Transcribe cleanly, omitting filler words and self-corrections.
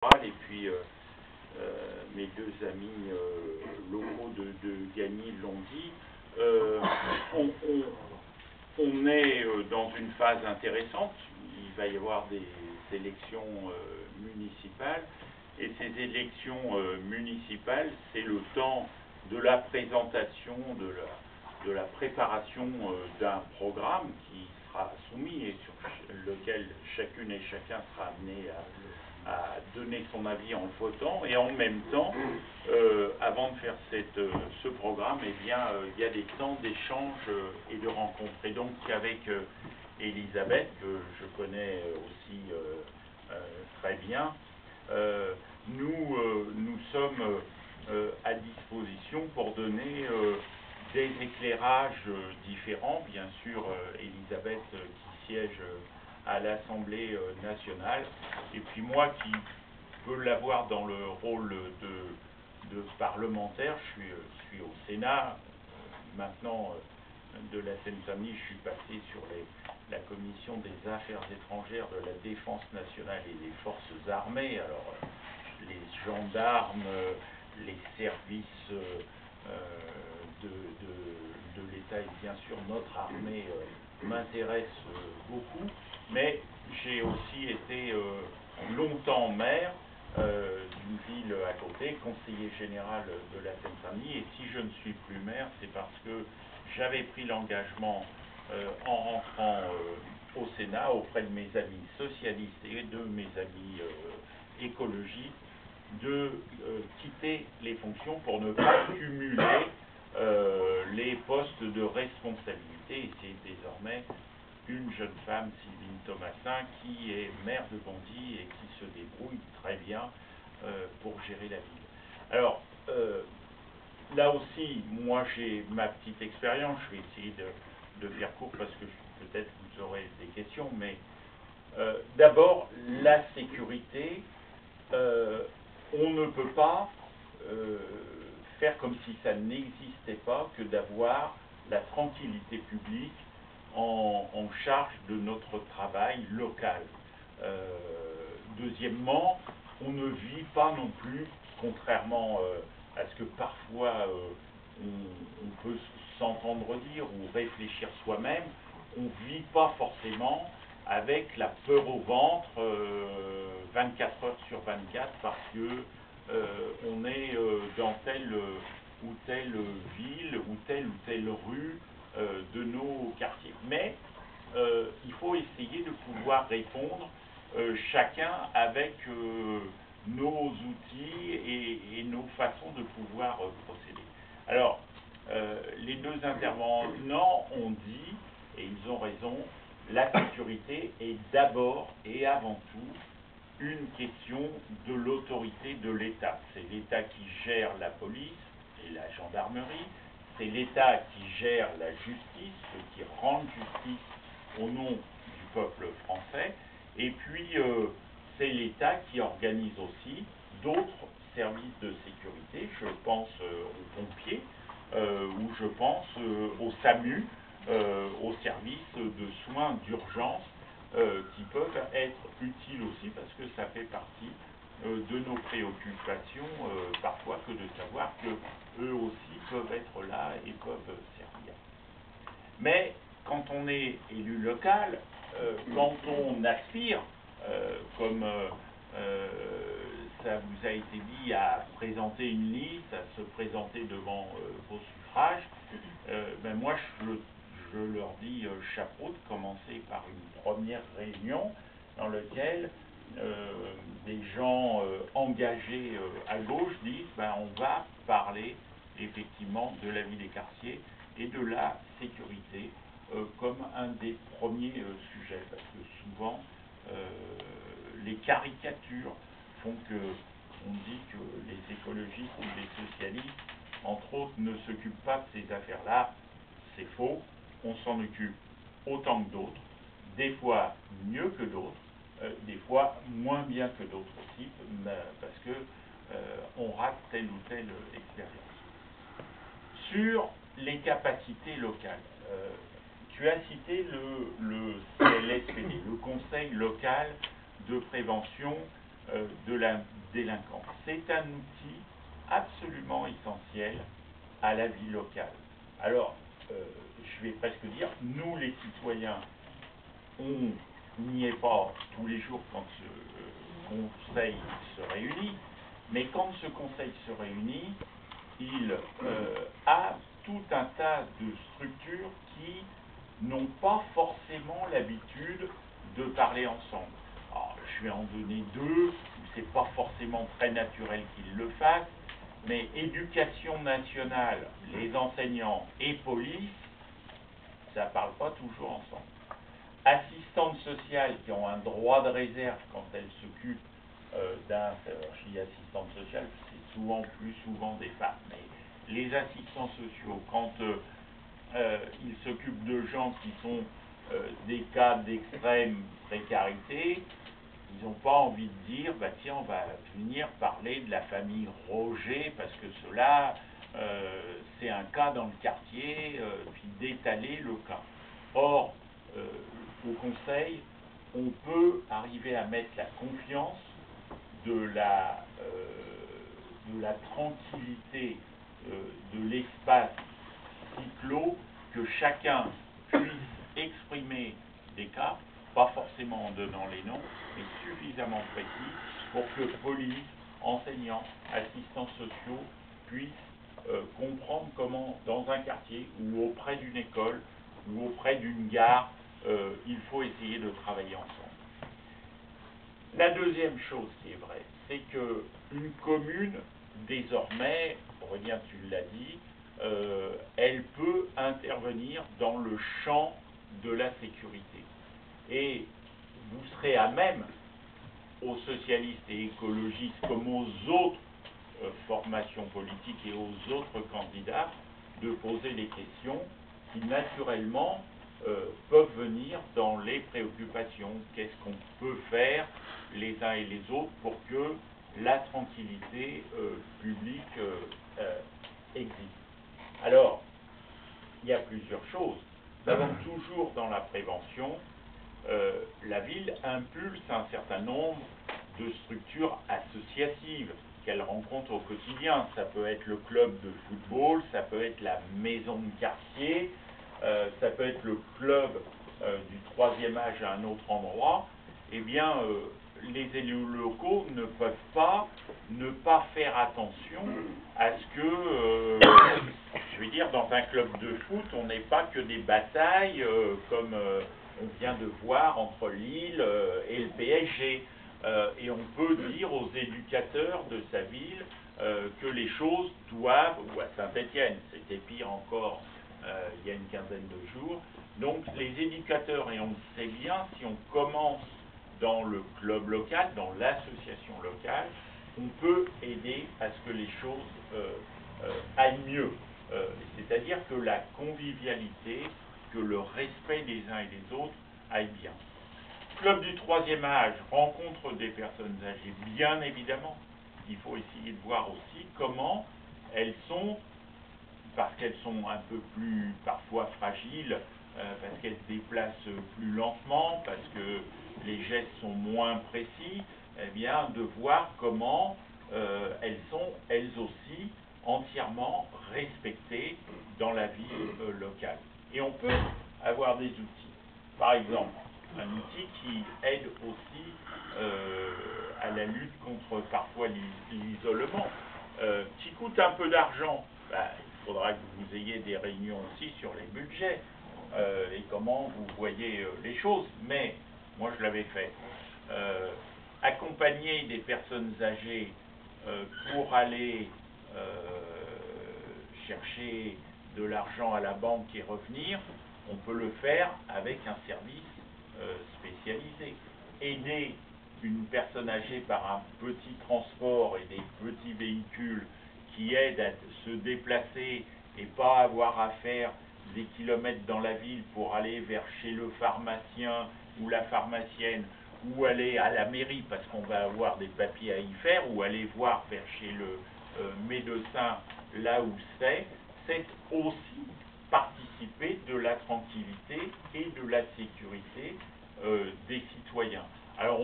Et puis mes deux amis locaux de Gagny l'ont dit, on est dans une phase intéressante. Il va y avoir des élections municipales, et ces élections municipales, c'est le temps de la présentation, de la préparation d'un programme qui sera soumis et sur lequel chacune et chacun sera amené à donner son avis en votant. Et en même temps, avant de faire ce programme, eh bien, il y a des temps d'échange et de rencontres. Et donc avec Elisabeth, que je connais aussi très bien, nous sommes à disposition pour donner des éclairages différents. Bien sûr, Elisabeth qui siège à l'Assemblée nationale, et puis moi qui peux l'avoir dans le rôle de parlementaire. Je suis au Sénat. Maintenant, de la Seine-Saint-Denis, je suis passé sur la commission des affaires étrangères, de la défense nationale et des forces armées. Alors, les gendarmes, les services de l'État et bien sûr notre armée m'intéressent beaucoup, mais j'ai aussi été longtemps maire d'une ville à côté, conseiller général de la Seine-Saint-Denis, et si je ne suis plus maire, c'est parce que j'avais pris l'engagement en rentrant au Sénat auprès de mes amis socialistes et de mes amis écologistes de quitter les fonctions pour ne pas cumuler les postes de responsabilité. Et c'est désormais une jeune femme, Sylvine Thomasin, qui est maire de Bondy et qui se débrouille très bien pour gérer la ville. Alors, là aussi, moi j'ai ma petite expérience. Je vais essayer de faire court parce que peut-être vous aurez des questions, mais d'abord, la sécurité, on ne peut pas faire comme si ça n'existait pas que d'avoir la tranquillité publique en charge de notre travail local. Deuxièmement, on ne vit pas non plus, contrairement à ce que parfois on peut s'entendre dire ou réfléchir soi-même, on ne vit pas forcément avec la peur au ventre 24 heures sur 24 parce que on est dans telle ou telle ville ou telle rue de nos quartiers. Mais il faut essayer de pouvoir répondre chacun avec nos outils et nos façons de pouvoir procéder. Alors, les deux intervenants ont dit, et ils ont raison, la sécurité est d'abord et avant tout une question de l'autorité de l'État. C'est l'État qui gère la police et la gendarmerie, c'est l'État qui gère la justice, ceux qui rendent justice au nom du peuple français, et puis c'est l'État qui organise aussi d'autres services de sécurité. Je pense aux pompiers, ou je pense au SAMU, aux services de soins d'urgence, qui peuvent être utiles aussi parce que ça fait partie de nos préoccupations parfois que de savoir que eux aussi peuvent être là et peuvent servir. Mais quand on est élu local, quand on aspire, comme ça vous a été dit, à présenter une liste, à se présenter devant vos suffrages, ben moi je leur dis chapeau de commencer par une première réunion dans laquelle des gens engagés à gauche disent ben, on va parler effectivement de la vie des quartiers et de la sécurité comme un des premiers sujets, parce que souvent les caricatures font que on dit que les écologistes ou les socialistes, entre autres, ne s'occupent pas de ces affaires-là. C'est faux, on s'en occupe autant que d'autres, des fois mieux que d'autres, des fois moins bien que d'autres aussi, parce que on rate telle ou telle expérience. Sur les capacités locales, tu as cité le CLSPD, le Conseil local de prévention de la délinquance. C'est un outil absolument essentiel à la vie locale. Alors, je vais presque dire, nous les citoyens, on n'y est pas tous les jours quand ce conseil se réunit, mais quand ce conseil se réunit, il a tout un tas de structures qui n'ont pas forcément l'habitude de parler ensemble. Alors, je vais en donner deux, où c'est pas forcément très naturel qu'ils le fassent, mais éducation nationale, les enseignants et police, ça ne parle pas toujours ensemble. Assistantes sociales qui ont un droit de réserve quand elles s'occupent je dis assistantes sociales, c'est plus souvent des femmes, mais les assistants sociaux, quand ils s'occupent de gens qui sont des cas d'extrême précarité, ils n'ont pas envie de dire, bah tiens, on va venir parler de la famille Roger, parce que cela, c'est un cas dans le quartier, puis d'étaler le cas. Or, au Conseil, on peut arriver à mettre la confiance de la tranquillité de l'espace si clos, que chacun puisse exprimer des cas, pas forcément en donnant les noms, mais suffisamment précis pour que police, enseignants, assistants sociaux puissent comprendre comment, dans un quartier ou auprès d'une école ou auprès d'une gare, il faut essayer de travailler ensemble. La deuxième chose qui est vraie, c'est qu'une commune, désormais, Aurélien, tu l'as dit, elle peut intervenir dans le champ de la sécurité. Et vous serez à même, aux socialistes et écologistes comme aux autres formations politiques et aux autres candidats, de poser des questions qui naturellement peuvent venir dans les préoccupations. Qu'est-ce qu'on peut faire les uns et les autres pour que la tranquillité publique existe? Alors, il y a plusieurs choses. D'abord, toujours dans la prévention, la ville impulse un certain nombre de structures associatives qu'elle rencontre au quotidien. Ça peut être le club de football, ça peut être la maison de quartier, ça peut être le club du troisième âge à un autre endroit. Eh bien, les élus locaux ne peuvent pas ne pas faire attention à ce que, je veux dire, dans un club de foot, on n'ait pas que des batailles comme on vient de voir entre Lille et le PSG. Et on peut dire aux éducateurs de sa ville que les choses doivent, ou à Saint-Étienne, c'était pire encore il y a une quinzaine de jours, donc les éducateurs, et on le sait bien, si on commence dans le club local, dans l'association locale, on peut aider à ce que les choses aillent mieux. C'est-à-dire que la convivialité, que le respect des uns et des autres aille bien. Club du troisième âge rencontre des personnes âgées, bien évidemment. Il faut essayer de voir aussi comment elles sont, parce qu'elles sont un peu plus parfois fragiles, parce qu'elles se déplacent plus lentement, parce que les gestes sont moins précis, eh bien de voir comment elles sont elles aussi entièrement respectées dans la vie locale. Et on peut avoir des outils. Par exemple, un outil qui aide aussi à la lutte contre parfois l'isolement, qui coûte un peu d'argent. Il faudra que vous ayez des réunions aussi sur les budgets et comment vous voyez les choses. Mais moi je l'avais fait. Accompagner des personnes âgées pour aller chercher de l'argent à la banque et revenir, on peut le faire avec un service spécialisé. Aider une personne âgée par un petit transport et des petits véhicules qui aident à se déplacer et pas avoir à faire des kilomètres dans la ville pour aller vers chez le pharmacien ou la pharmacienne, ou aller à la mairie parce qu'on va avoir des papiers à y faire, ou aller voir vers chez le médecin là où c'est aussi participer de la tranquillité et de la sécurité des citoyens. Alors,